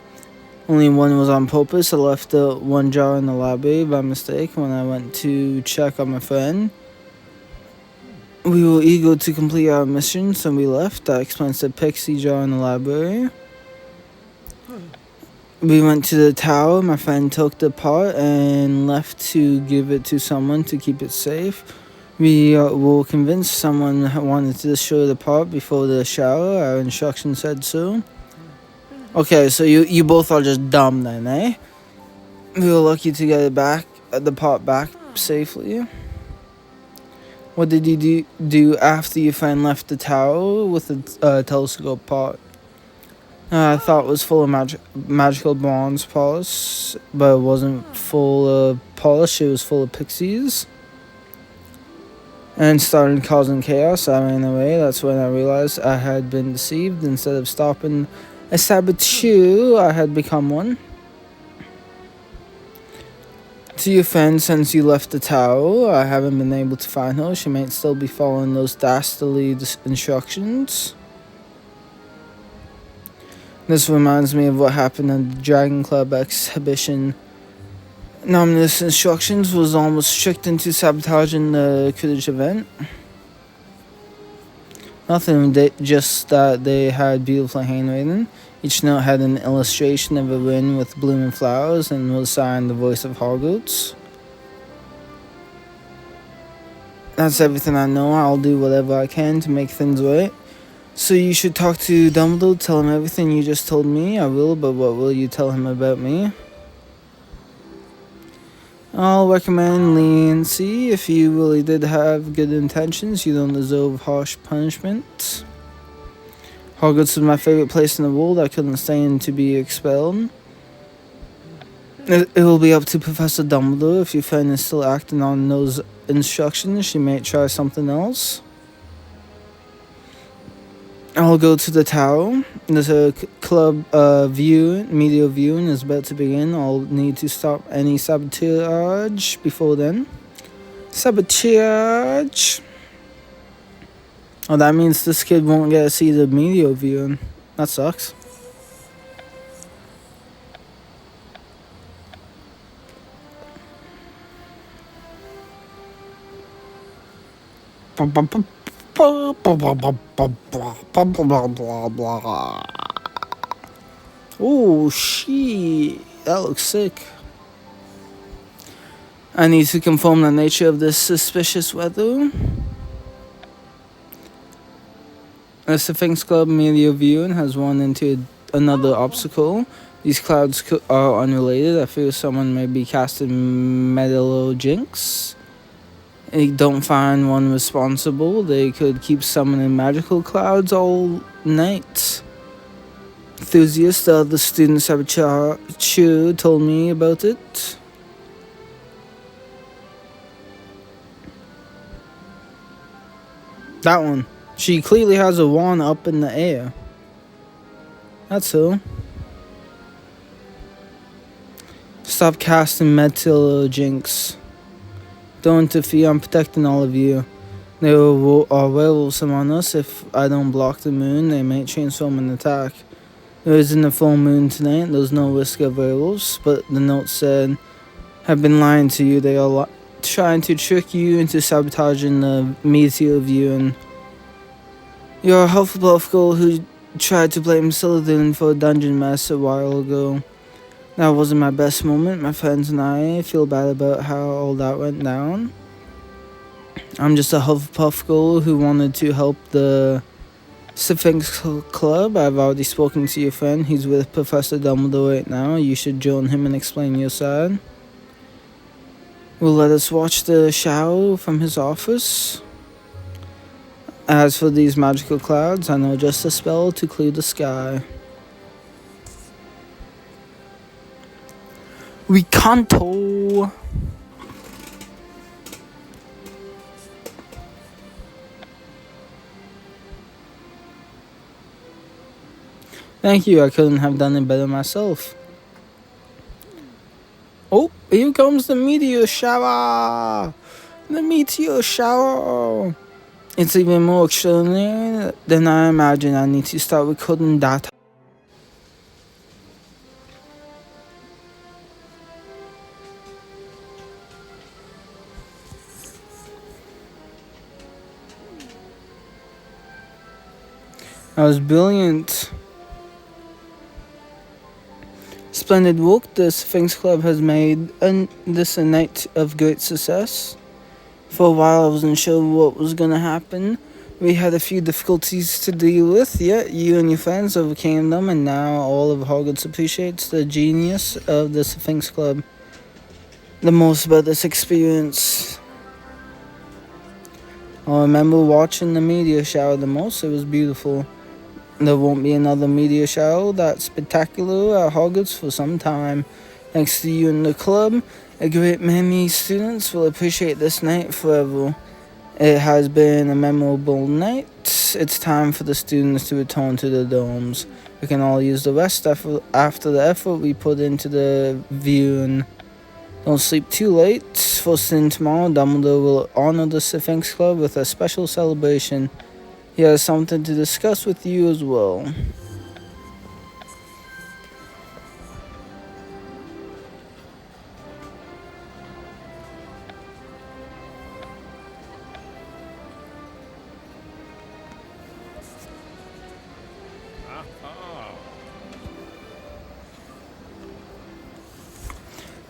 Only one was on purpose. I left the 1 jar in the library by mistake when I went to check on my friend. We were eager to complete our mission, so we left. That explains the pixie jar in the library. We went to the tower. My friend took the part and left to give it to someone to keep it safe. We were convinced someone wanted to destroy the part before the shower. Our instructions said so. Okay, so you both are just dumb then, eh? We were lucky to get the part back safely. What did you do after your friend left the tower with the telescope part? I thought it was full of magical bronze polish, but it wasn't full of polish, it was full of pixies. And started causing chaos. I ran away. That's when I realized I had been deceived. Instead of stopping a saboteur, I had become one. To your friend, since you left the tower, I haven't been able to find her. She might still be following those dastardly instructions. This reminds me of what happened at the Dragon Club exhibition. Nominous instructions was almost tricked into sabotaging the Quidditch event. Nothing, just that they had beautiful handwriting. Each note had an illustration of a wren with blooming flowers and was signed the voice of Hogwarts. That's everything I know. I'll do whatever I can to make things right. So you should talk to Dumbledore, tell him everything you just told me. I will, but what will you tell him about me? I'll recommend leniency. If you really did have good intentions, you don't deserve harsh punishment. Hogwarts was my favorite place in the world. I couldn't stand to be expelled. It will be up to Professor Dumbledore. If your friend is still acting on those instructions, she may try something else. I'll go to the tower. There's a club media viewing is about to begin. I'll need to stop any sabotage before then. Sabotage! Oh, that means this kid won't get to see the media viewing. That sucks. Oh, shit. That looks sick. I need to confirm the nature of this suspicious weather. The Sphinx Club media viewing has run into another obstacle. These clouds are unrelated. I feel someone may be casting Metal Jinx. don't find one responsible, they could keep summoning magical clouds all night. Enthusiast, the other students have told me about it. That one. She clearly has a wand up in the air. That's all. Stop casting metal jinx. Don't interfere, I'm protecting all of you. There are werewolves among us. If I don't block the moon, they may transform and attack. There isn't a full moon tonight, there's no risk of werewolves, but the note said, have been lying to you. They are trying to trick you into sabotaging the meteor view, and you're a Hufflepuff girl who tried to blame Slytherin for a dungeon mess a while ago. That wasn't my best moment. My friends and I feel bad about how all that went down. I'm just a Hufflepuff girl who wanted to help the Sphinx Club. I've already spoken to your friend. He's with Professor Dumbledore right now. You should join him and explain your side. Will let us watch the shower from his office. As for these magical clouds, I know just a spell to clear the sky. Recanto! Thank you, I couldn't have done it better myself. Oh, here comes the meteor shower! The meteor shower! It's even more extraordinary than I imagined. I need to start recording data. That was brilliant. Splendid work. The Sphinx Club has made this a night of great success. For a while I wasn't sure what was going to happen. We had a few difficulties to deal with, yet you and your friends overcame them, and now all of Hogwarts appreciates the genius of the Sphinx Club the most about this experience. I remember watching the meteor shower the most. It was beautiful. There won't be another meteor shower that spectacular at Hogwarts for some time. Thanks to you and the club, a great many students will appreciate this night forever. It has been a memorable night. It's time for the students to return to the domes. We can all use the rest after the effort we put into the viewing. Don't sleep too late. First thing tomorrow, Dumbledore will honor the Sphinx Club with a special celebration. He has something to discuss with you as well.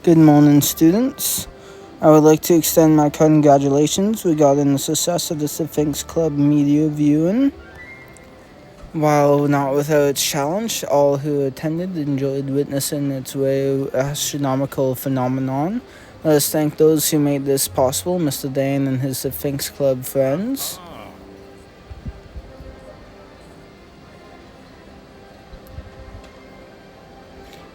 Good morning, students. I would like to extend my congratulations regarding the success of the Sphinx Club media viewing. While not without its challenge, all who attended enjoyed witnessing its rare astronomical phenomenon. Let us thank those who made this possible, Mr. Dane and his Sphinx Club friends.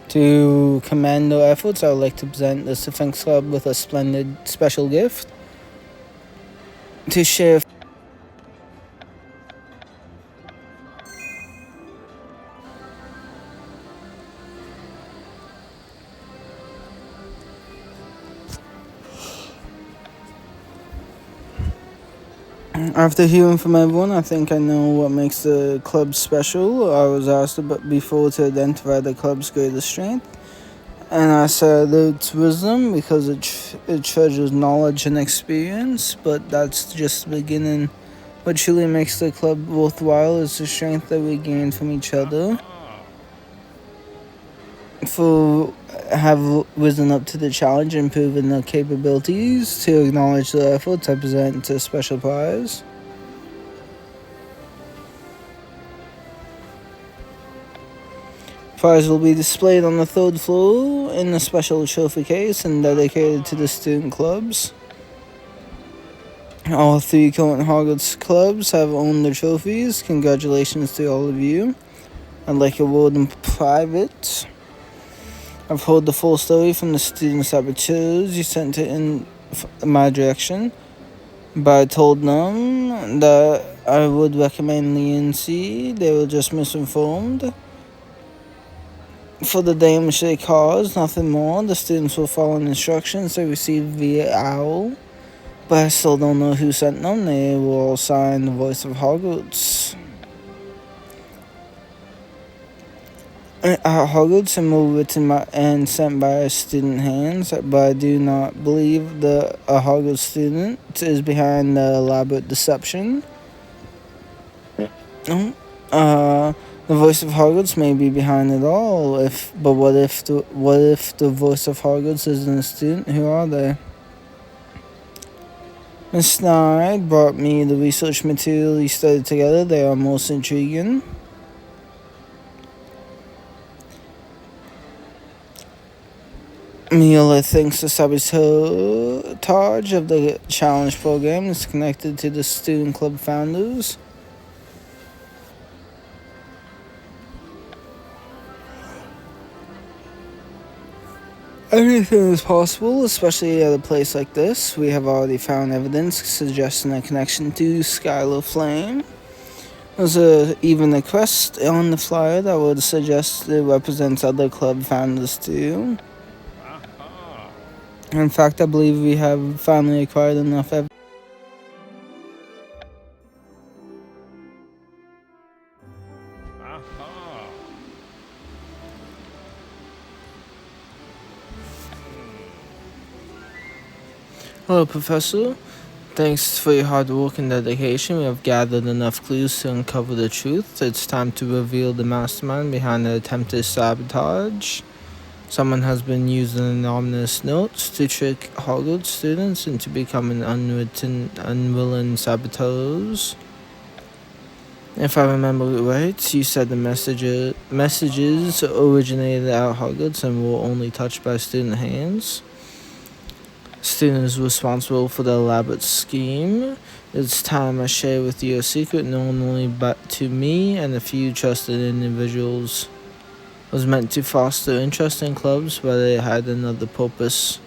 To commend their efforts, I would like to present the Sphinx Club with a splendid special gift to share. After hearing from everyone, I think I know what makes the club special. I was asked before to identify the club's greatest strength, and I said it's wisdom because it treasures knowledge and experience, but that's just the beginning. What truly makes the club worthwhile is the strength that we gain from each other. For have risen up to the challenge and proven their capabilities. To acknowledge their efforts, I present a special prize. Prize will be displayed on the third floor in a special trophy case and dedicated to the student clubs. All three current Hogwarts clubs have owned their trophies. Congratulations to all of you. I'd like a word in private. I've heard the full story from the student saboteurs you sent it in my direction, but I told them that I would recommend leniency. They were just misinformed. For the damage they caused, nothing more. The students will follow instructions they received via OWL, but I still don't know who sent them. They will all sign the voice of Hogwarts. Hogwarts and were written and sent by student hands, but I do not believe a Hogwarts student is behind the elaborate deception. The voice of Hogwarts may be behind it all. But what if the voice of Hogwarts isn't a student? Who are they? Miss Snide brought me the research material you studied together. They are most intriguing. Mila thinks the sabotage of the challenge program is connected to the student club founders. Anything is possible, especially at a place like this. We have already found evidence suggesting a connection to Skylar Flame. There's even a crest on the flyer that would suggest it represents other club founders too. In fact, I believe we have finally acquired enough evidence. Hello, Professor. Thanks for your hard work and dedication. We have gathered enough clues to uncover the truth. It's time to reveal the mastermind behind the attempted sabotage. Someone has been using anonymous notes to trick Hogwarts students into becoming unwilling saboteurs. If I remember right, you said the messages originated at Hogwarts and were only touched by student hands. Students responsible for the elaborate scheme. It's time I share with you a secret known only but to me and a few trusted individuals. It was meant to foster interest in clubs, but it had another purpose.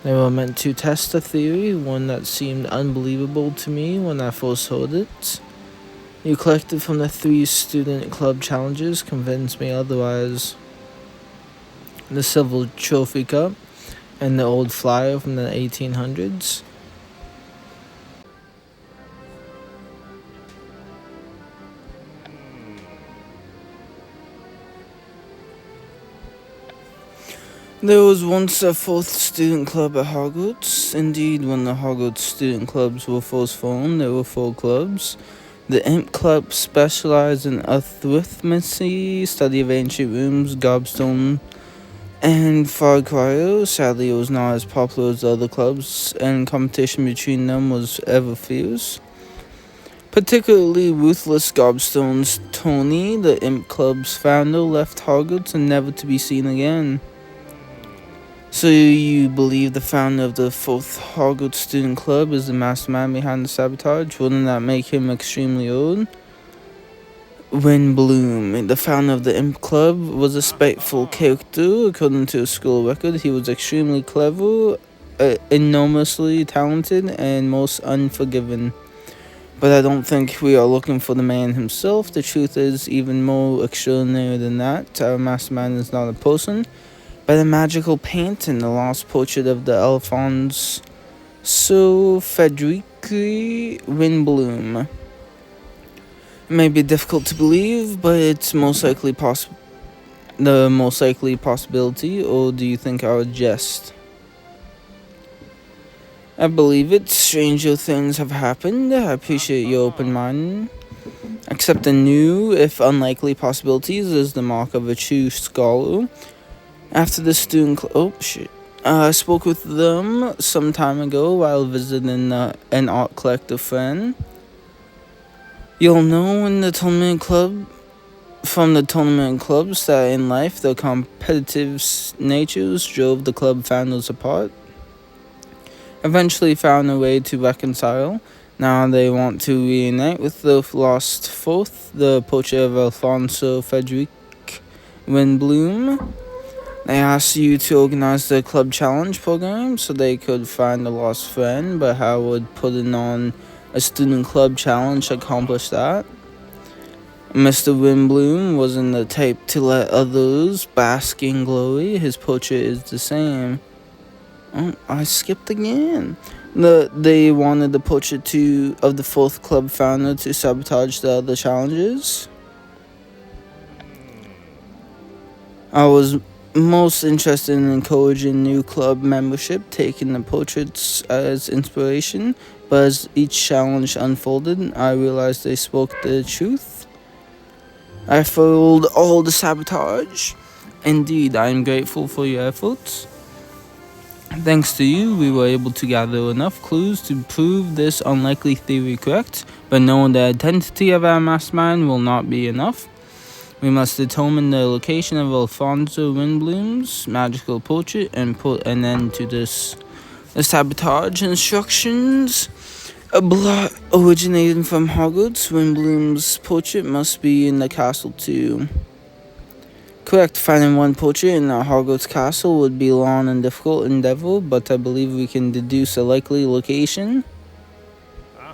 They were meant to test a theory, one that seemed unbelievable to me when I first heard it. You collected from the 3 student club challenges convinced me otherwise. The Silver Trophy Cup and the old flyer from the 1800s. There was once a 4th student club at Hogwarts. Indeed, when the Hogwarts student clubs were first formed, there were 4 clubs. The Imp Club specialized in arithmancy, study of ancient rooms, gobstone, and far cryo. Sadly, it was not as popular as the other clubs, and competition between them was ever fierce. Particularly ruthless gobstones Tony, the Imp Club's founder, left Hogwarts and never to be seen again. So you believe the founder of the 4th Hogwarts Student Club is the mastermind behind the sabotage? Wouldn't that make him extremely old? Win Bloom, the founder of the Imp Club, was a spiteful character. According to a school record, he was extremely clever, enormously talented, and most unforgiving. But I don't think we are looking for the man himself. The truth is even more extraordinary than that. Our mastermind is not a person, but a magical painting, the lost portrait of the Alphonse Federici Windbloom. It may be difficult to believe, but it's the most likely possibility, or do you think I would jest? I believe it. Stranger things have happened. I appreciate your open mind. Accepting new, if unlikely possibilities is the mark of a true scholar. After the student I spoke with them some time ago while visiting an art collector friend. You'll know in the tournament club from the tournament clubs that in life their competitive natures drove the club founders apart. eventually found a way to reconcile. Now they want to reunite with the lost fourth, the poacher of Alfonso Frederick Windbloom. They asked you to organize the club challenge program so they could find a lost friend, but how would putting on a student club challenge accomplish that? Mr. Windbloom wasn't the type to let others bask in glory. His portrait is the same. Oh, I skipped again. They wanted the portrait of the fourth club founder to sabotage the other challenges. I was most interested in encouraging new club membership, taking the portraits as inspiration, but as each challenge unfolded, I realized they spoke the truth. I foiled all the sabotage. Indeed, I am grateful for your efforts. Thanks to you, we were able to gather enough clues to prove this unlikely theory correct, but knowing the identity of our mastermind will not be enough. We must determine the location of Alfonso Windbloom's magical portrait and put an end to this. The sabotage instructions. A blot originating from Hogwarts, Windbloom's portrait must be in the castle too. Correct, finding one portrait in a Hogwarts castle would be a long and difficult endeavor, but I believe we can deduce a likely location.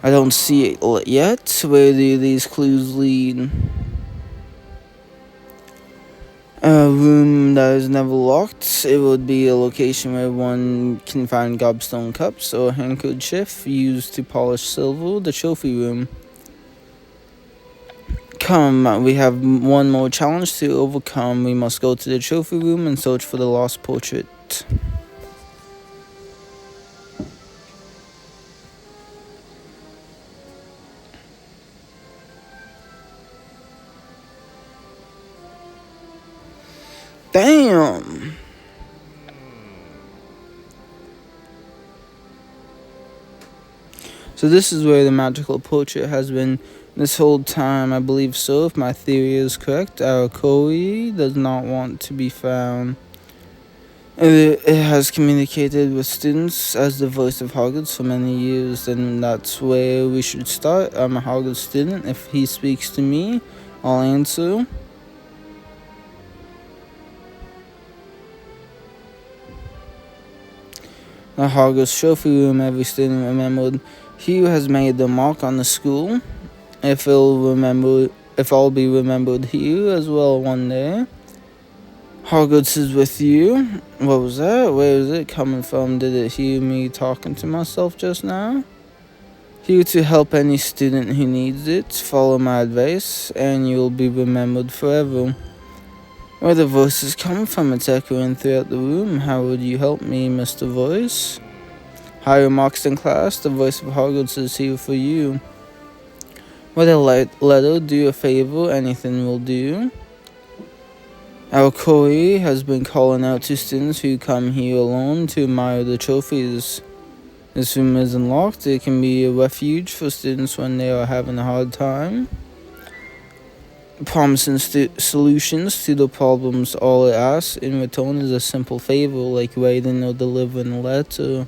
I don't see it yet. Where do these clues lead? A room that is never locked. It would be a location where one can find gobstone cups or handkerchief used to polish silver. The trophy room. Come, we have one more challenge to overcome. We must go to the trophy room and search for the lost portrait. Damn! So this is where the magical portrait has been this whole time, I believe so. If my theory is correct, our Koi does not want to be found. It has communicated with students as the voice of Hogwarts for many years, and that's where we should start. I'm a Hogwarts student. If he speaks to me, I'll answer. The Hogwarts trophy room, every student remembered. He who has made the mark on the school. If I'll be remembered here as well one day. Hogwarts is with you. What was that? Where is it coming from? Did it hear me talking to myself just now? Here to help any student who needs it. Follow my advice, and you'll be remembered forever. Where the voice is coming from, it's echoing throughout the room. How would you help me, Mr. Voice? Higher marks in class, the voice of Hogwarts is here for you. Write a letter, do a favor, anything will do. Our Koi has been calling out to students who come here alone to admire the trophies. This room isn't locked. It can be a refuge for students when they are having a hard time. Promising solutions to the problems, all it asks in return is a simple favor like writing or delivering a letter.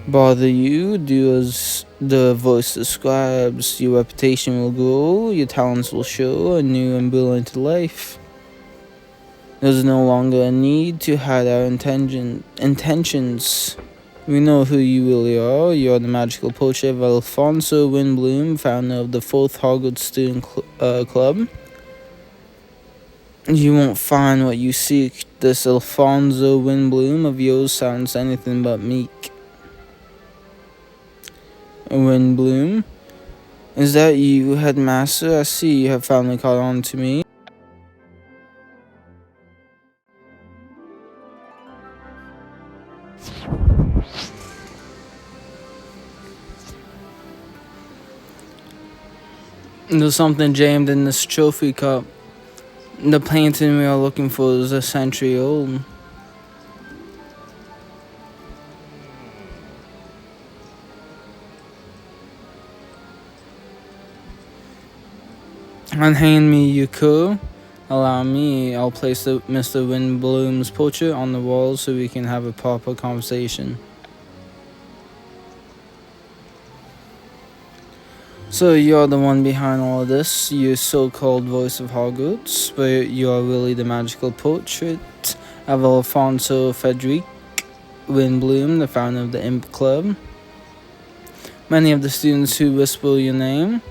Bother you, do as the voice describes. Your reputation will grow, your talents will show a new and brilliant life. There's no longer a need to hide our intentions. We know who you really are. You are the magical portrait of Alfonso Windbloom, founder of the 4th Hogwarts Student Club. You won't find what you seek. This Alfonso Windbloom of yours sounds anything but meek. Windbloom, is that you, Headmaster? I see you have finally caught on to me. There's something jammed in this trophy cup. The painting we are looking for is a century old. Unhand me, you could. Allow me, I'll place Mr. Windbloom's portrait on the wall so we can have a proper conversation. So you're the one behind all of this, you so-called voice of Hogwarts, but you are really the magical portrait of Alfonso Frederic Windbloom, the founder of the Imp Club. Many of the students who whisper your name,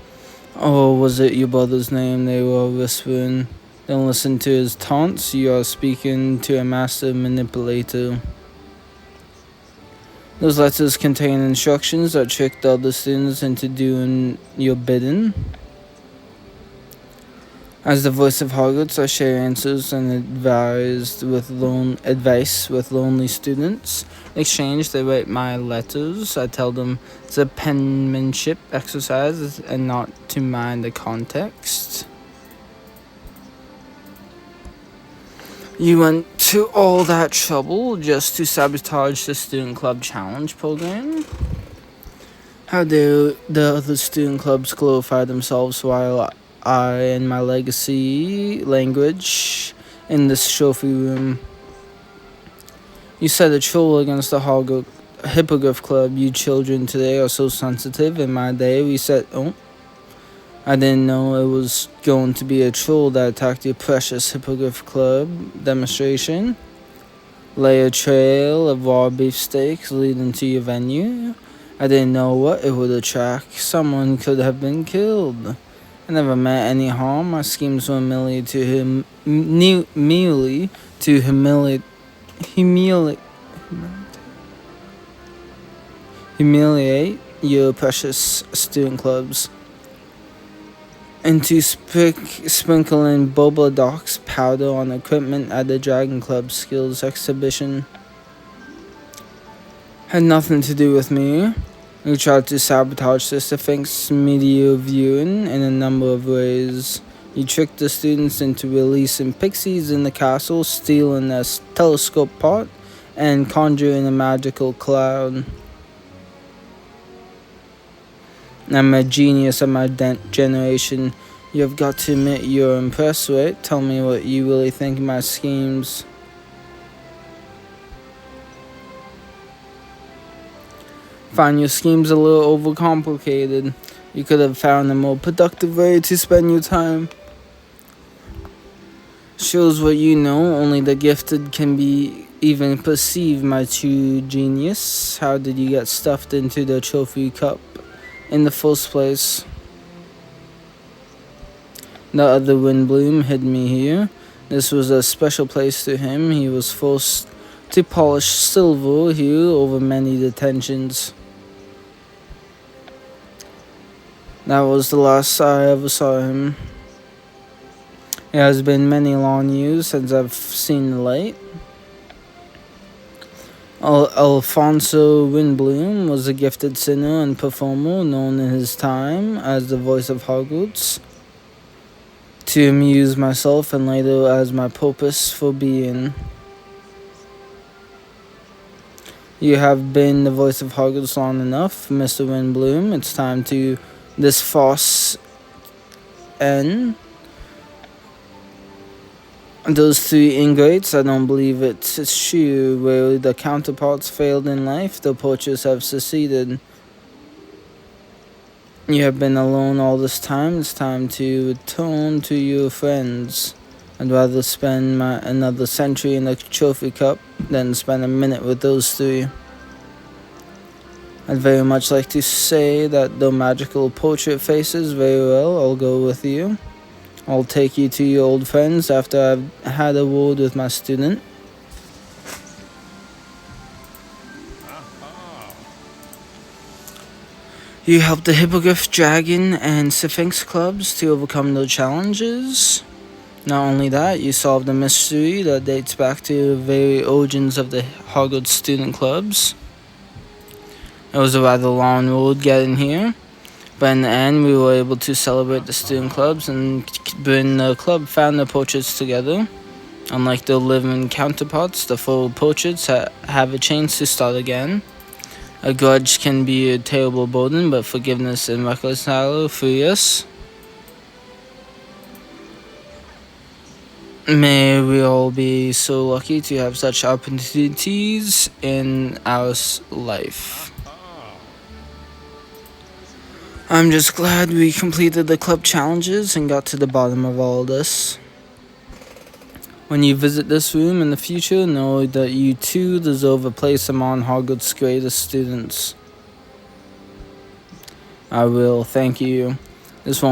or was it your brother's name they were whispering? Don't listen to his taunts, you are speaking to a master manipulator. Those letters contain instructions that trick the other students into doing your bidding. As the voice of Hogwarts, I share answers and advice with lonely students. In exchange, they write my letters. I tell them it's a penmanship exercise and not to mind the context. You went to all that trouble just to sabotage the student club challenge program? How dare the other student clubs glorify themselves while I and my legacy language in this trophy room? You said a troll against the Hippogriff Club. You children today are so sensitive. In my day, we said, oh, I didn't know it was going to be a troll that attacked your precious Hippogriff Club demonstration. Lay a trail of raw beefsteaks leading to your venue. I didn't know what it would attract. Someone could have been killed. I never meant any harm. My schemes were merely to humiliate your precious student clubs, and to sprinkle in boba docks powder on equipment at the Dragon Club skills exhibition. Had nothing to do with me. You tried to sabotage the Sphinx media viewing in a number of ways. You tricked the students into releasing pixies in the castle, stealing a telescope pot, and conjuring a magical cloud. I'm a genius of my generation. You have got to admit you're impressed, right? Tell me what you really think of my schemes. Find your schemes a little overcomplicated. You could have found a more productive way to spend your time. Shows what you know, only the gifted can be even perceive my true genius. How did you get stuffed into the trophy cup in the first place? The other Windbloom hid me here. This was a special place to him. He was forced to polish silver here over many detentions. That was the last I ever saw him. It has been many long years since I've seen the light. Alfonso Windbloom was a gifted singer and performer known in his time as the voice of Hogwarts, to amuse myself and later as my purpose for being. You have been the voice of Hogwarts long enough, Mr. Windbloom. It's time to this farce end. Those three ingrates, I don't believe it's true. Where the counterparts failed in life, the poachers have succeeded. You have been alone all this time. It's time to return to your friends. I'd rather spend another century in the trophy cup than spend a minute with those three. I'd very much like to say that the magical portrait faces very well. I'll go with you. I'll take you to your old friends after I've had a word with my student. You helped the Hippogriff, Dragon, and Sphinx clubs to overcome their challenges. Not only that, you solved a mystery that dates back to the very origins of the Hogwarts student clubs. It was a rather long road getting here, but in the end we were able to celebrate the student clubs and bring the club founder portraits together. Unlike their living counterparts, the full portraits have a chance to start again. A grudge can be a terrible burden, but forgiveness and reconcile free us. May we all be so lucky to have such opportunities in our life. I'm just glad we completed the club challenges and got to the bottom of all this. When you visit this room in the future, know that you too deserve a place among Hogwarts' greatest students. I will thank you. This won't